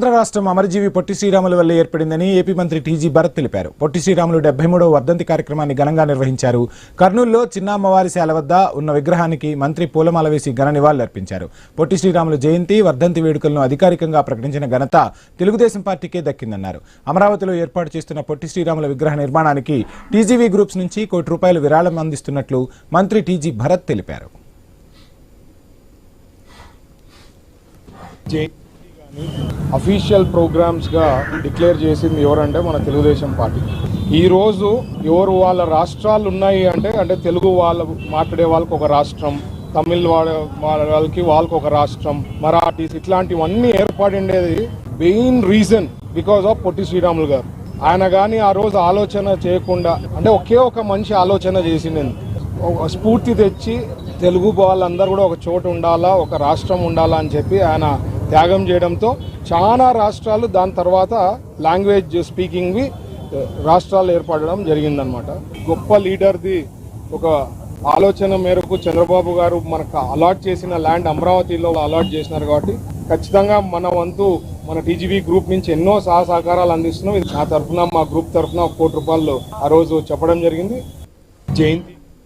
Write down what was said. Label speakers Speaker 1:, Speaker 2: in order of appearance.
Speaker 1: ఆంధ్ర రాష్ట్రం అమరజీవి పొట్టి శ్రీరాములు వల్ల ఏర్పడిందని ఏపీ మంత్రి టీజీ భరత్ తెలిపారు. పొట్టి శ్రీరాములు 73వ వర్ధంతి కార్యక్రమాన్ని ఘనంగా నిర్వహించారు. కర్నూలులో చిన్న అమ్మవారి శాల వద్ద ఉన్న విగ్రహానికి మంత్రి పూలమాల వేసి ఘన నివాళులర్పించారు. పొట్టి శ్రీరాములు జయంతి వర్ధంతి వేడుకలను అధికారికంగా ప్రకటించిన ఘనత తెలుగుదేశం పార్టీకే దక్కిందన్నారు. అమరావతిలో ఏర్పాటు చేస్తున్న పొట్టి శ్రీరాముల విగ్రహ నిర్మాణానికి టీజీవీ గ్రూప్స్ నుంచి ₹1 కోటి విరాళం అందిస్తున్నట్లు మంత్రి టీజీ భరత్ తెలిపారు.
Speaker 2: అఫీషియల్ ప్రోగ్రామ్స్గా డిక్లేర్ చేసింది ఎవరంటే మన తెలుగుదేశం పార్టీ. ఈరోజు ఎవరు వాళ్ళ రాష్ట్రాలు ఉన్నాయి అంటే తెలుగు వాళ్ళు మాట్లాడే వాళ్ళకి ఒక రాష్ట్రం, తమిళ్ వాళ్ళకి ఒక రాష్ట్రం, మరాఠీస్ ఇట్లాంటివన్నీ ఏర్పడిండేది main reason because of Potti Sriramulu గారు. ఆయన కానీ ఆ రోజు ఆలోచన చేయకుండా అంటే ఒకే ఒక మనిషి ఆలోచన చేసింది, స్ఫూర్తి తెచ్చి తెలుగు వాళ్ళందరూ కూడా ఒక చోటు ఉండాలా, ఒక రాష్ట్రం ఉండాలా అని చెప్పి ఆయన త్యాగం చేయడంతో చాలా రాష్ట్రాలు దాని తర్వాత లాంగ్వేజ్ స్పీకింగ్వి రాష్ట్రాలు ఏర్పడడం జరిగిందనమాట. గొప్ప లీడర్ది ఒక ఆలోచన మేరకు చంద్రబాబు గారు మనకు అలాట్ చేసిన ల్యాండ్ అమరావతిలో అలాట్ చేసినారు కాబట్టి ఖచ్చితంగా మన వంతు మన టీజీవీ గ్రూప్ నుంచి ఎన్నో సహకారాలు అందిస్తున్నాం. నా తరఫున మా గ్రూప్ తరఫున ₹1 కోటి ఆ రోజు చెప్పడం జరిగింది. జయంతి